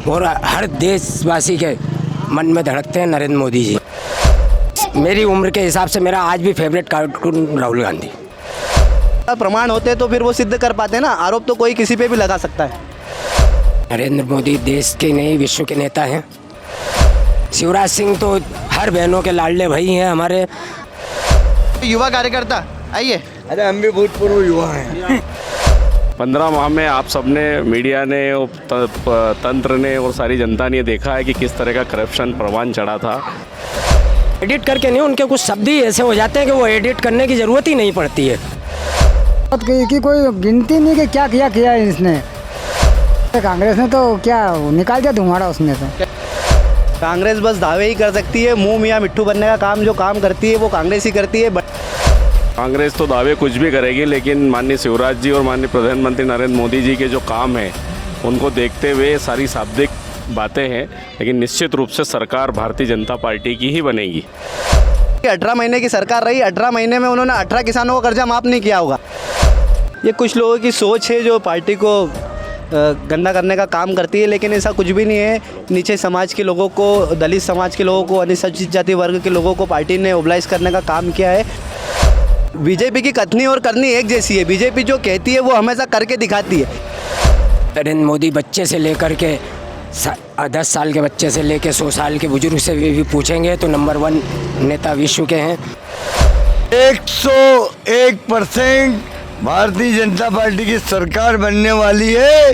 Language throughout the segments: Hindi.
और हर देशवासी के मन में धड़कते हैं नरेंद्र मोदी जी। मेरी उम्र के हिसाब से मेरा आज भी फेवरेट कार्टून राहुल गांधी। प्रमाण होते तो फिर वो सिद्ध कर पाते ना, आरोप तो कोई किसी पे भी लगा सकता है। नरेंद्र मोदी देश के नहीं विश्व के नेता हैं। शिवराज सिंह तो हर बहनों के लाडले भाई हैं हमारे। युवा कार्यकर्ता आइए। अरे हम भी भूतपूर्व युवा हैं। 15 माह में आप सबने, मीडिया ने और तंत्र ने और सारी जनता ने देखा है कि किस तरह का करप्शन परवान चढ़ा था। एडिट करके नहीं, उनके कुछ शब्द ही ऐसे हो जाते हैं कि वो एडिट करने की ज़रूरत ही नहीं पड़ती है। कि कोई गिनती नहीं कि क्या किया इसने। कांग्रेस ने तो क्या निकाल दिया धुआंड़ा उसने तो। कांग्रेस बस दावे ही कर सकती है, मुंह मियाँ मिट्ठू बनने का काम जो काम करती है वो कांग्रेस ही करती है। कांग्रेस तो दावे कुछ भी करेगी, लेकिन माननीय शिवराज जी और माननीय प्रधानमंत्री नरेंद्र मोदी जी के जो काम है उनको देखते हुए सारी शाब्दिक बातें हैं, लेकिन निश्चित रूप से सरकार भारतीय जनता पार्टी की ही बनेगी। 18 महीने की सरकार रही, 18 महीने में उन्होंने 18 किसानों का कर्जा माफ़ नहीं किया होगा। ये कुछ लोगों की सोच है जो पार्टी को गंदा करने का काम करती है, लेकिन ऐसा कुछ भी नहीं है। नीचे समाज के लोगों को, दलित समाज के लोगों को, अनुसूचित जाति वर्ग के लोगों को पार्टी ने मोबिलाइज करने का काम किया है। बीजेपी की कथनी और करनी एक जैसी है। बीजेपी जो कहती है वो हमेशा करके दिखाती है। नरेंद्र मोदी बच्चे से लेकर के 10 साल के बच्चे से लेकर 100 साल के बुजुर्ग से भी पूछेंगे तो नंबर 1 नेता विश्व के हैं। 101% भारतीय जनता पार्टी की सरकार बनने वाली है।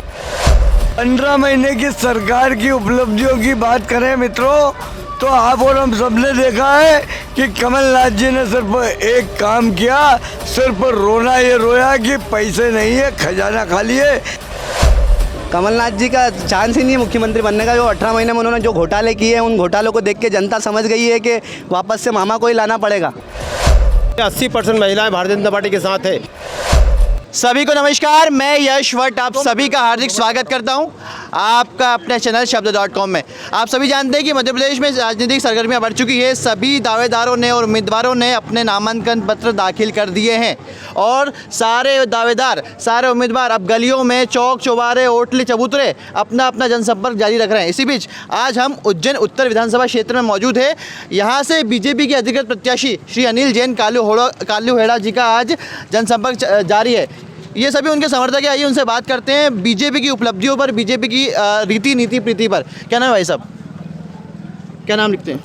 15 महीने की सरकार की उपलब्धियों की बात करें मित्रों, तो आप और हम सबने देखा है कि कमलनाथ जी ने सिर्फ एक काम किया, सिर्फ रोना ये रोया कि पैसे नहीं है, खजाना खाली है। कमलनाथ जी का चांस ही नहीं है मुख्यमंत्री बनने का। जो 18 महीने में उन्होंने जो घोटाले किए हैं, उन घोटालों को देख के जनता समझ गई है कि वापस से मामा को ही लाना पड़ेगा। 80% महिलाएं भारतीय जनता पार्टी के साथ है। सभी को नमस्कार, मैं यश भट्ट आप सभी का हार्दिक स्वागत करता हूं आपका अपने चैनल शब्द.com में। आप सभी जानते हैं कि मध्य प्रदेश में राजनीतिक सरगर्मियां बढ़ चुकी है। सभी दावेदारों ने और उम्मीदवारों ने अपने नामांकन पत्र दाखिल कर दिए हैं और सारे दावेदार, सारे उम्मीदवार अब गलियों में, चौक चौबारे, ओटले चबूतरे अपना अपना जनसंपर्क जारी रख रहे हैं। इसी बीच आज हम उज्जैन उत्तर विधानसभा क्षेत्र में मौजूद है। यहाँ से बीजेपी के अधिकृत प्रत्याशी श्री अनिल जैन कालूहेड़ा जी का आज जनसंपर्क जारी है। ये सभी उनके समर्थक हैं। आइए उनसे बात करते हैं बीजेपी की उपलब्धियों पर, बीजेपी की रीति नीति प्रीति पर। क्या नाम है भाई साहब? क्या नाम लिखते हैं?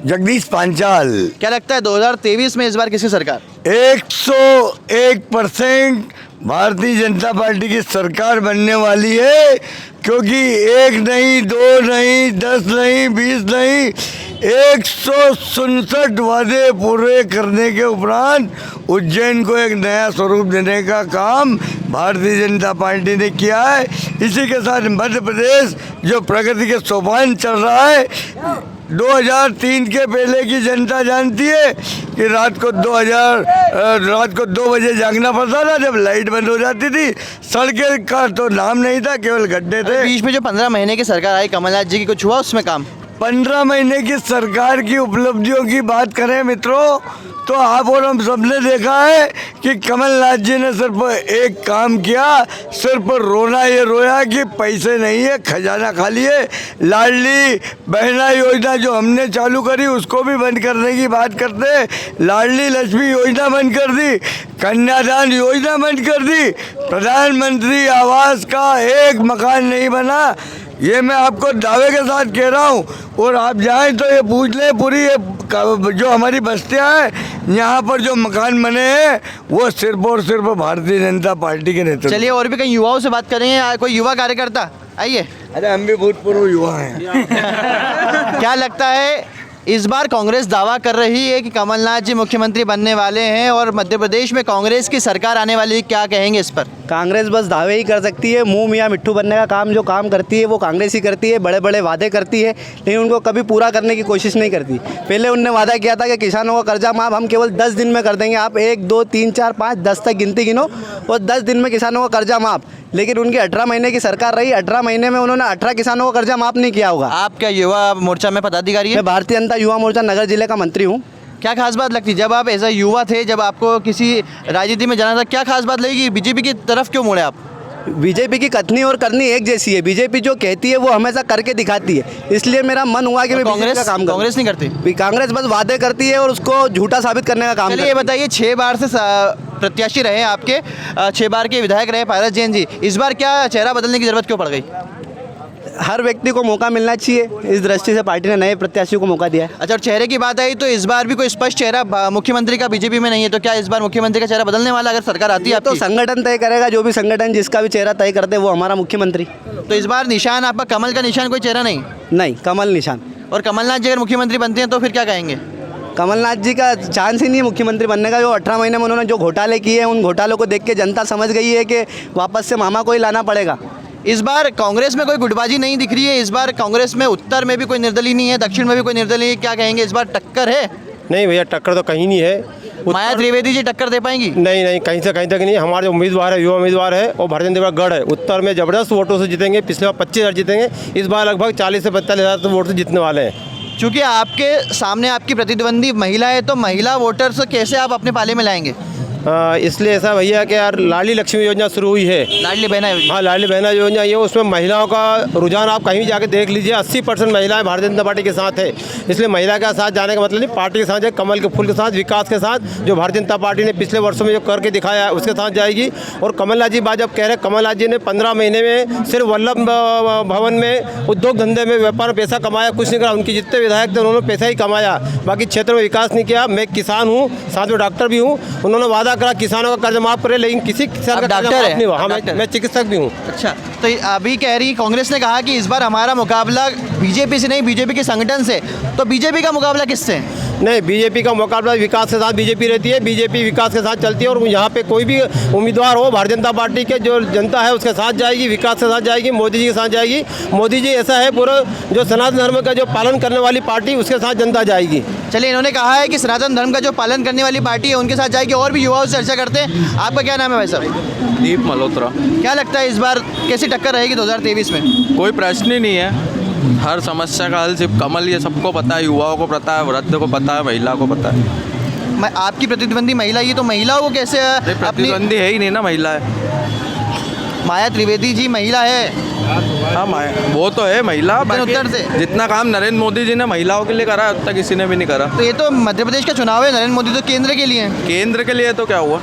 जगदीश पांचाल। क्या लगता है 2023 में इस बार किसकी सरकार? 101% भारतीय जनता पार्टी की सरकार बनने वाली है, क्योंकि 1 नहीं, 2 नहीं, 10 नहीं, 20 नहीं, 167 वादे पूरे करने के उपरांत उज्जैन को एक नया स्वरूप देने का काम भारतीय जनता पार्टी ने किया है। इसी के साथ मध्य प्रदेश जो प्रगति के सोपान चल रहा है, 2003 के पहले की जनता जानती है कि रात को 2 बजे जागना पड़ता था जब लाइट बंद हो जाती थी। सड़कें का तो नाम नहीं था, केवल गड्ढे थे। बीच में जो 15 महीने की सरकार आई कमलनाथ जी की, कुछ हुआ उसमें काम? 15 महीने की सरकार की उपलब्धियों की बात करें मित्रों, तो आप और हम सबने देखा है कि कमलनाथ जी ने सिर्फ एक काम किया, सिर्फ रोना ये रोया कि पैसे नहीं है, खजाना खाली है। लाडली बहना योजना जो हमने चालू करी उसको भी बंद करने की बात करते। लाडली लक्ष्मी योजना बंद कर दी, कन्यादान योजना बंद कर दी, प्रधानमंत्री आवास का एक मकान नहीं बना। ये मैं आपको दावे के साथ कह रहा हूँ। और आप जाएं तो ये पूछ लें, पूरी ये जो हमारी बस्तियाँ हैं, यहाँ पर जो मकान बने हैं वो सिर्फ और सिर्फ भारतीय जनता पार्टी के नेतृत्व। चलिए और भी कई युवाओं से बात करेंगे। कोई युवा कार्यकर्ता आइए। अरे हम भी भूतपूर्व युवा हैं। क्या लगता है इस बार कांग्रेस दावा कर रही है कि कमलनाथ जी मुख्यमंत्री बनने वाले हैं और मध्य प्रदेश में कांग्रेस की सरकार आने वाली है, क्या कहेंगे इस पर? कांग्रेस बस दावे ही कर सकती है, मुंह मियाँ मिट्ठू बनने का काम जो काम करती है वो कांग्रेस ही करती है। बड़े बड़े वादे करती है, लेकिन उनको कभी पूरा करने की कोशिश नहीं करती। पहले उनने वादा किया था कि किसानों का कर्जा माफ़ हम केवल 10 दिन में कर देंगे। आप 1, 2, 3, 4, 5, 10 तक गिनती गिनो और 10 दिन में किसानों का कर्जा माफ़। लेकिन उनकी 18 महीने की सरकार रही, 18 महीने में उन्होंने 18 किसानों का कर्जा माफ़ नहीं किया होगा। आप क्या युवा मोर्चा में पदाधिकारी हैं? मैं भारतीय जनता युवा मोर्चा नगर जिले का मंत्री हूँ। क्या खास बात लगती जब आप ऐसा युवा थे, जब आपको किसी राजनीति में जाना था, क्या खास बात लगी? बीजेपी की तरफ क्यों मुड़े आप? बीजेपी की कथनी और करनी एक जैसी है। बीजेपी जो कहती है वो हमेशा करके दिखाती है, इसलिए मेरा मन हुआ कि मैं बीजेपी का काम करूं। कांग्रेस नहीं करती? कांग्रेस बस वादे करती है और उसको झूठा साबित करने का काम चलिए ये बताइए, 6 बार से प्रत्याशी रहे आपके, 6 बार के विधायक रहे पारस जैन जी, इस बार क्या चेहरा बदलने की जरूरत क्यों पड़ गई? हर व्यक्ति को मौका मिलना चाहिए, इस दृष्टि से पार्टी ने नए प्रत्याशियों को मौका दिया है। अच्छा, और चेहरे की बात आई तो इस बार भी कोई स्पष्ट चेहरा मुख्यमंत्री का बीजेपी में नहीं है, तो क्या इस बार मुख्यमंत्री का चेहरा बदलने वाला अगर सरकार आती है तो आपकी? संगठन तय करेगा, जो भी संगठन जिसका भी चेहरा तय करते वो हमारा मुख्यमंत्री। तो इस बार निशान आपका कमल का निशान, कोई चेहरा नहीं? नहीं, कमल निशान। और कमलनाथ जी अगर मुख्यमंत्री बनते हैं तो फिर क्या कहेंगे? कमलनाथ जी का चांस ही नहीं है मुख्यमंत्री बनने का। जो 18 महीने में उन्होंने जो घोटाले किए हैं, उन घोटालों को देख के जनता समझ गई है कि वापस से मामा को ही लाना पड़ेगा। इस बार कांग्रेस में कोई गुटबाजी नहीं दिख रही है, इस बार कांग्रेस में उत्तर में भी कोई निर्दलीय नहीं है, दक्षिण में भी कोई निर्दलीय नहीं है, क्या कहेंगे इस बार टक्कर है? नहीं भैया, टक्कर तो कहीं नहीं है। माया त्रिवेदी जी टक्कर दे पाएंगी? नहीं नहीं, कहीं से कहीं तक नहीं। हमारे जो उम्मीदवार है, युवा उम्मीदवार है, और भारतीय जनता पार्टी गढ़ है, उत्तर में जबरदस्त वोटों से जीतेंगे। पिछले बार 25,000 जीतेंगे, इस बार लगभग 40 से 45,000 वोट से जीतने वाले हैं। चूँकि आपके सामने आपकी प्रतिद्वंदी महिला है, तो महिला वोटर्स कैसे आप अपने पाले में लाएंगे? इसलिए ऐसा भैया कि यार लाडली लक्ष्मी योजना शुरू हुई है। लाडली बहना योजना? हाँ, लाडली बहना योजना, ये उसमें महिलाओं का रुझान आप कहीं भी जाके देख लीजिए, 80% महिलाएं भारतीय जनता पार्टी के साथ है। इसलिए महिला के साथ जाने का मतलब नहीं, पार्टी के साथ है, कमल के फूल के साथ, विकास के साथ, जो भारतीय जनता पार्टी ने पिछले वर्षों में जो करके दिखाया है उसके साथ जाएगी। और कमलनाथ जी बात जब कह रहे हैं, कमलनाथ जी ने 15 महीने में सिर्फ वल्लभ भवन में उद्योग धंधे में व्यापार में पैसा कमाया, कुछ नहीं करा। उनके जितने विधायक थे उन्होंने पैसा ही कमाया, बाकी क्षेत्र में विकास नहीं किया। मैं किसान हूँ, साथ में डॉक्टर भी हूँ। उन्होंने वादा करा किसानों का कर्ज माफ करे, लेकिन किसी किसान का कर्ज माफ नहीं हुआ। हाँ, मैं चिकित्सक भी हूँ। अच्छा, तो अभी कह रही कांग्रेस ने कहा कि इस बार हमारा मुकाबला बीजेपी से नहीं, बीजेपी के संगठन से, तो बीजेपी का मुकाबला किससे है? नहीं, बीजेपी का मुकाबला विकास के साथ बीजेपी रहती है, बीजेपी विकास के साथ चलती है। और यहाँ पे कोई भी उम्मीदवार हो, भारतीय जनता पार्टी के जो जनता है उसके साथ जाएगी, विकास के साथ जाएगी, मोदी जी के साथ जाएगी। मोदी जी ऐसा है, पूरा जो सनातन धर्म का जो पालन करने वाली पार्टी, उसके साथ जनता जाएगी। चलिए, इन्होंने कहा है कि सनातन धर्म का जो पालन करने वाली पार्टी है उनके साथ जाएगी। और भी युवाओं से चर्चा करते हैं। आपका क्या नाम है भाई साहब? दीप मल्होत्रा। क्या लगता है इस बार कैसी टक्कर रहेगी 2023 में? कोई प्रश्न ही नहीं है, हर समस्या का हल सिर्फ कमल, ये सबको पता है, युवाओं को पता है, वृद्ध को पता है, महिला को पता है। मैं आपकी प्रतिद्वंदी महिला, ये तो महिलाओं को कैसे अपनी? प्रतिद्वंदी है ही नहीं ना, महिला है। माया त्रिवेदी जी महिला है। हाँ, वो तो है महिला, उत्तर से जितना काम नरेंद्र मोदी जी ने महिलाओं के लिए करा है उतना किसी ने भी नहीं करा। तो ये तो मध्य प्रदेश का चुनाव है, नरेंद्र मोदी तो केंद्र के लिए है। केंद्र के लिए तो क्या हुआ?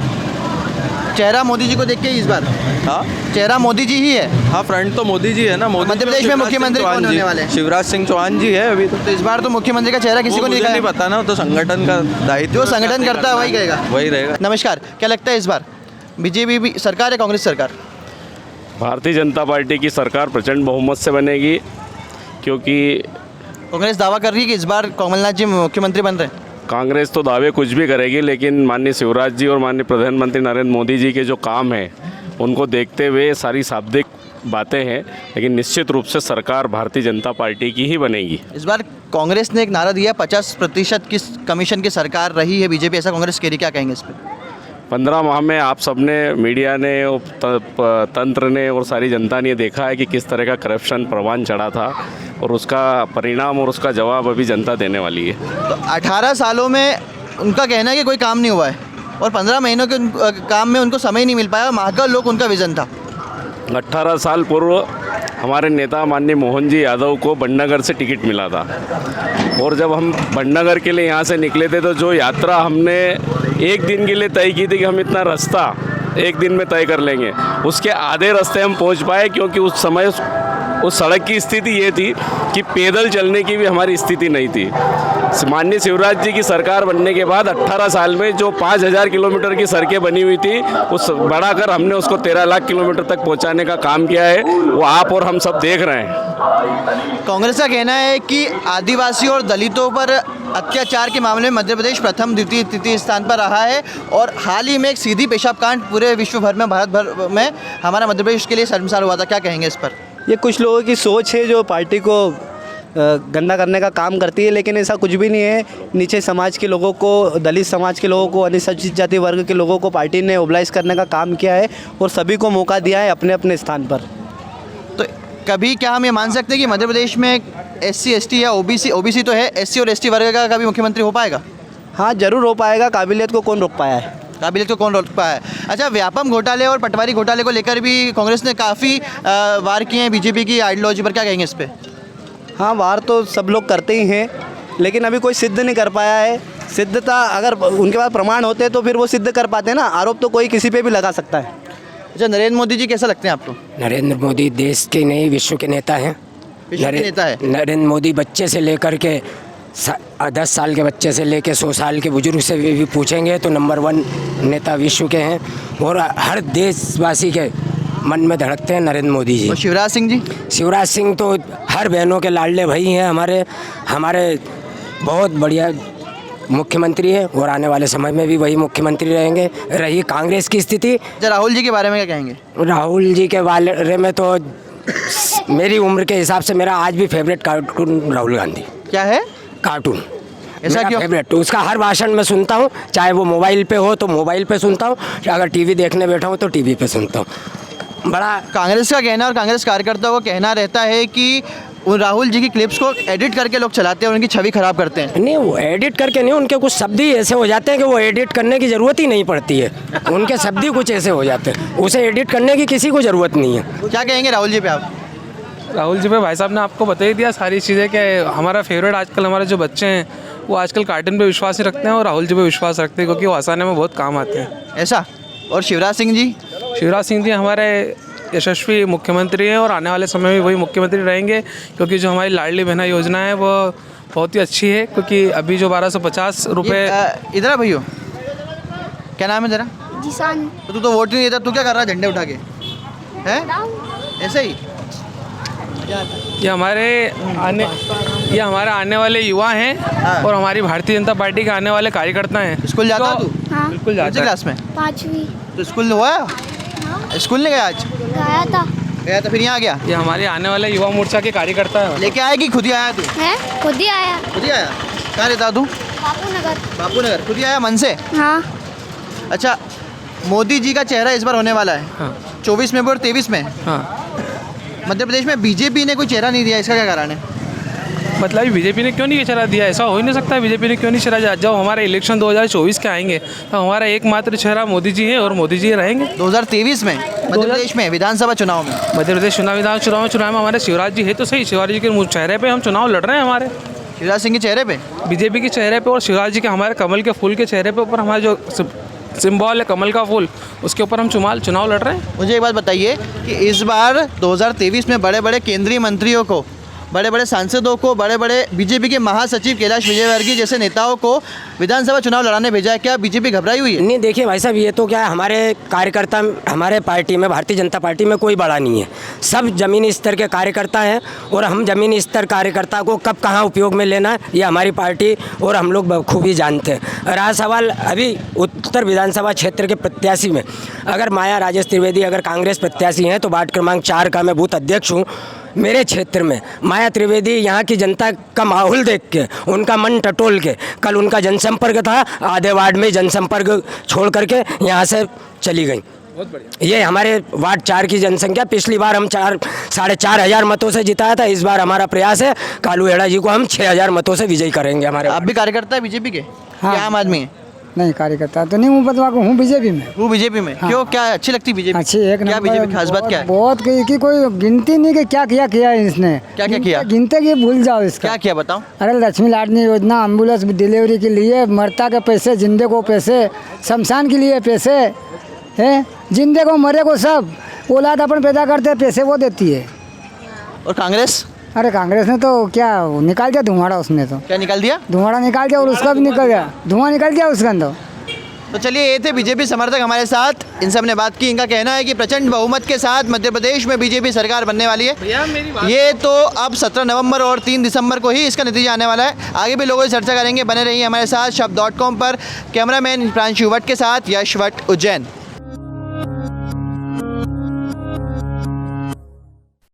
चेहरा मोदी जी को देख के इस बार? हाँ, चेहरा मोदी जी ही है। हाँ, फ्रंट तो मोदी जी है ना। मोदी मध्य प्रदेश में मुख्यमंत्री कौन होने वाले हैं? शिवराज सिंह चौहान जी है अभी तो इस बार तो मुख्यमंत्री का चेहरा किसी को नहीं पता ना, तो संगठन का दायित्व, जो संगठन करता है वही कहेगा, वही रहेगा। नमस्कार, क्या लगता है इस बार बीजेपी सरकार है कांग्रेस सरकार? भारतीय जनता पार्टी की सरकार प्रचंड बहुमत से बनेगी, क्योंकि कांग्रेस दावा कर रही है कि इस बार कमलनाथ जी मुख्यमंत्री बन रहे हैं। कांग्रेस तो दावे कुछ भी करेगी, लेकिन माननीय शिवराज जी और माननीय प्रधानमंत्री नरेंद्र मोदी जी के जो काम हैं उनको देखते हुए सारी शाब्दिक बातें हैं, लेकिन निश्चित रूप से सरकार भारतीय जनता पार्टी की ही बनेगी। इस बार कांग्रेस ने एक नारा दिया, 50% की कमीशन की सरकार रही है बीजेपी, ऐसा कांग्रेस कह रही, क्या कहेंगे इस पर? 15 माह में आप सबने, मीडिया ने, तंत्र ने और सारी जनता ने देखा है कि किस तरह का करप्शन परवान चढ़ा था, और उसका परिणाम और उसका जवाब अभी जनता देने वाली है। तो 18 सालों में उनका कहना है कि कोई काम नहीं हुआ है, और 15 महीनों के काम में उनको समय नहीं मिल पाया। महाकाल लोक उनका विजन था। 18 साल पूर्व हमारे नेता माननीय मोहन जी यादव को बड़नगर से टिकट मिला था, और जब हम बड़नगर के लिए यहाँ से निकले थे तो जो यात्रा हमने एक दिन के लिए तय की थी कि हम इतना रास्ता एक दिन में तय कर लेंगे, उसके आधे रास्ते हम पहुँच पाए, क्योंकि उस समय उस सड़क की स्थिति ये थी कि पैदल चलने की भी हमारी स्थिति नहीं थी। माननीय शिवराज जी की सरकार बनने के बाद 18 साल में जो 5000 किलोमीटर की सड़कें बनी हुई थी, उस बढ़ाकर हमने उसको 13 लाख किलोमीटर तक पहुंचाने का काम किया है। वो आप और हम सब देख रहे हैं। कांग्रेस का कहना है कि आदिवासी और दलितों पर अत्याचार के मामले में मध्य प्रदेश प्रथम, द्वितीय, तृतीय स्थान पर रहा है, और हाल ही में एक सीधी पेशाब कांड पूरे विश्व भर में, भारत भर में हमारा मध्य प्रदेश के लिए शर्मसार हुआ था। क्या कहेंगे इस पर? ये कुछ लोगों की सोच है जो पार्टी को गंदा करने का काम करती है, लेकिन ऐसा कुछ भी नहीं है। नीचे समाज के लोगों को, दलित समाज के लोगों को, अनुसूचित जाति वर्ग के लोगों को पार्टी ने मोबिलाइज करने का काम किया है, और सभी को मौका दिया है अपने अपने स्थान पर। तो कभी क्या हम ये मान सकते हैं कि मध्य प्रदेश में SC ST या OBC तो है, SC और ST वर्ग का कभी मुख्यमंत्री हो पाएगा? हाँ, ज़रूर हो पाएगा। काबिलियत को कौन रोक पाया है? काबिलियत को कौन रोक पाया है। अच्छा, व्यापम घोटाले और पटवारी घोटाले को लेकर भी कांग्रेस ने काफ़ी वार किए हैं बीजेपी की आइडियोलॉजी पर, क्या कहेंगे इस पर? हाँ, वार तो सब लोग करते ही हैं, लेकिन अभी कोई सिद्ध नहीं कर पाया है। सिद्धता अगर उनके पास प्रमाण होते तो फिर वो सिद्ध कर पाते ना। आरोप तो कोई किसी पे भी लगा सकता है। अच्छा, नरेंद्र मोदी जी कैसा लगते हैं आपको? नरेंद्र मोदी देश के नहीं विश्व के नेता हैं। विश्व के नेता है। नरेंद्र मोदी बच्चे से लेकर के 10 साल के बच्चे से लेकर 100 साल के बुजुर्ग से भी पूछेंगे तो नंबर 1 नेता विश्व के हैं और हर देशवासी के मन में धड़कते हैं नरेंद्र मोदी जी। और शिवराज सिंह जी? शिवराज सिंह तो हर बहनों के लाडले भाई हैं, हमारे बहुत बढ़िया मुख्यमंत्री है और आने वाले समय में भी वही मुख्यमंत्री रहेंगे। रही कांग्रेस की स्थिति। अच्छा, राहुल जी के बारे में क्या कहेंगे? राहुल जी के बारे में तो मेरी उम्र के हिसाब से मेरा आज भी फेवरेट कार्टून राहुल गांधी। क्या है? कार्टून। ऐसा क्यों? फेवरेट, उसका हर भाषण में सुनता हूँ, चाहे वो मोबाइल पे हो तो मोबाइल पे सुनता हूँ, अगर टीवी देखने बैठा हूँ तो टीवी पे सुनता हूँ। बड़ा कांग्रेस का कहना और कांग्रेस कार्यकर्ताओं का कहना रहता है कि उन राहुल जी की क्लिप्स को एडिट करके लोग चलाते हैं और उनकी छवि खराब करते हैं। नहीं, वो एडिट करके नहीं, उनके कुछ शब्द ही ऐसे हो जाते हैं कि वो एडिट करने की ज़रूरत ही नहीं पड़ती है। उनके शब्द ही कुछ ऐसे हो जाते हैं, उसे एडिट करने की किसी को ज़रूरत नहीं है। क्या कहेंगे राहुल जी पे आप? राहुल जी पे भाई साहब ने आपको बता ही दिया सारी चीज़ें कि हमारा फेवरेट आजकल हमारे जो बच्चे हैं वो आजकल कार्टून पे विश्वास नहीं रखते हैं और राहुल जी पे विश्वास रखते हैं क्योंकि वो हंसाने में बहुत काम आते हैं। ऐसा? और शिवराज सिंह जी? शिवराज सिंह जी हमारे यशस्वी मुख्यमंत्री हैं और आने वाले समय में वही मुख्यमंत्री रहेंगे क्योंकि जो हमारी लाडली बहना योजना है वो बहुत ही अच्छी है क्योंकि अभी जो 1250 रुपये। इधर भैया, क्या नाम है तेरा? जिसान। तो तू तो वोट नहीं देता, तू क्या कर रहा है झंडे उठा के? हैं ऐसे ही? ये हमारे आने वाले युवा हैं और हमारी भारतीय जनता पार्टी के आने वाले कार्यकर्ता हैं। स्कूल जाता तो तू? हाँ। बिल्कुल कौन सी जाता है। क्लास में? 5वीं। तो स्कूल हुआ? स्कूल नहीं गया आज? गया था। गया तो फिर यहाँ आ गया? ये हमारे आने वाले युवा मोर्चा के कार्यकर्ता हैं। लेके आया कि खुद ही आया तू? है, खुद ही आया। खुद ही आया? कहाँ रहता तू? बापू नगर। बापू नगर। खुद ही आया मन से? हाँ। अच्छा, मोदी जी का चेहरा इस बार होने वाला है। हाँ। 24 में भी और 23 में। हाँ, मध्य प्रदेश में बीजेपी ने कोई चेहरा नहीं दिया, इसका क्या कारण है? मतलब बीजेपी ने क्यों नहीं चेहरा दिया? ऐसा हो ही नहीं सकता। बीजेपी ने क्यों नहीं चेहरा? जब हमारे इलेक्शन 2024 के आएंगे तो हमारा एकमात्र चेहरा मोदी जी है और मोदी जी रहेंगे। 2023 में मध्य प्रदेश में विधानसभा चुनाव में? मध्य प्रदेश चुनाव में हमारे शिवराज जी है तो सही। शिवराज जी के चेहरे पे हम चुनाव लड़ रहे हैं। हमारे शिवराज सिंह के चेहरे पे? बीजेपी के चेहरे पे और शिवराज जी के हमारे कमल के फूल के चेहरे पे ऊपर हमारा जो सिंबल है कमल का फूल, उसके ऊपर हम चुनाव लड़ रहे हैं। मुझे एक बात बताइए कि इस बार 2023 में बड़े बड़े केंद्रीय मंत्रियों को, बड़े बड़े सांसदों को, बड़े बड़े बीजेपी के महासचिव कैलाश विजयवर्गीय जैसे नेताओं को विधानसभा चुनाव लड़ाने भेजा है, क्या बीजेपी घबराई हुई है? नहीं, देखिए भाई साहब, ये तो क्या है, हमारे कार्यकर्ता हमारे पार्टी में, भारतीय जनता पार्टी में कोई बड़ा नहीं है। सब ज़मीनी स्तर के कार्यकर्ता हैं और हम ज़मीनी स्तर कार्यकर्ता को कब कहाँ उपयोग में लेना है ये हमारी पार्टी और हम लोग बखूबी जानते हैं। रहा सवाल अभी उत्तर विधानसभा क्षेत्र के प्रत्याशी में, अगर माया राजेश त्रिवेदी अगर कांग्रेस प्रत्याशी हैं तो वार्ड क्रमांक 4 का मैं बूथ अध्यक्ष हूँ। मेरे क्षेत्र में माया त्रिवेदी यहाँ की जनता का माहौल देख के, उनका मन टटोल के, कल उनका जनसंपर्क था, आधे वार्ड में जनसंपर्क छोड़ करके यहाँ से चली गई। ये हमारे वार्ड 4 की जनसंख्या, पिछली बार हम 4,500 मतों से जिताया था। इस बार हमारा प्रयास है कालू हेड़ा जी को हम 6,000 मतों से विजयी करेंगे। हमारे आप भी कार्यकर्ता है बीजेपी के? हाँ। क्या आम आदमी है? नहीं, कार्यकर्ता तो नहीं हूँ, बदवा को हूँ बीजेपी में। वो बीजेपी में? हाँ। क्यों, क्या अच्छी लगती बीजेपी? अच्छी, एक क्या नंबर। बीजेपी खास बात क्या है? बहुत की कोई गिनती नहीं कि क्या किया है इसने। क्या किया? गिनते कि भूल जाओ इसका। क्या किया बताओ? अरे लक्ष्मी लाडली योजना, एम्बुलेंस डिलीवरी के लिए, मरता के पैसे, जिंदे को पैसे, शमशान के लिए पैसे हैं, जिंदे को मरे को सब, औलाद अपन पैदा करते हैं, पैसे वो देती है। और कांग्रेस? अरे कांग्रेस ने तो क्या निकाल दिया धुआंड़ा, उसने तो क्या निकाल दिया? धुआंड़ा निकाल दिया और उसका भी निकल गया, धुआं निकल गया उसके अंदर। तो चलिए, ये थे बीजेपी समर्थक हमारे साथ, इन सब ने बात की। इनका कहना है कि प्रचंड बहुमत के साथ मध्य प्रदेश में बीजेपी सरकार बनने वाली है। ये तो अब 17 नवंबर और 3 दिसंबर को ही इसका नतीजा आने वाला है। आगे भी लोगों से चर्चा करेंगे, बने रहिए हमारे साथ शब्द.com पर। कैमरामैन प्रांशु वट के साथ यश वट, उज्जैन।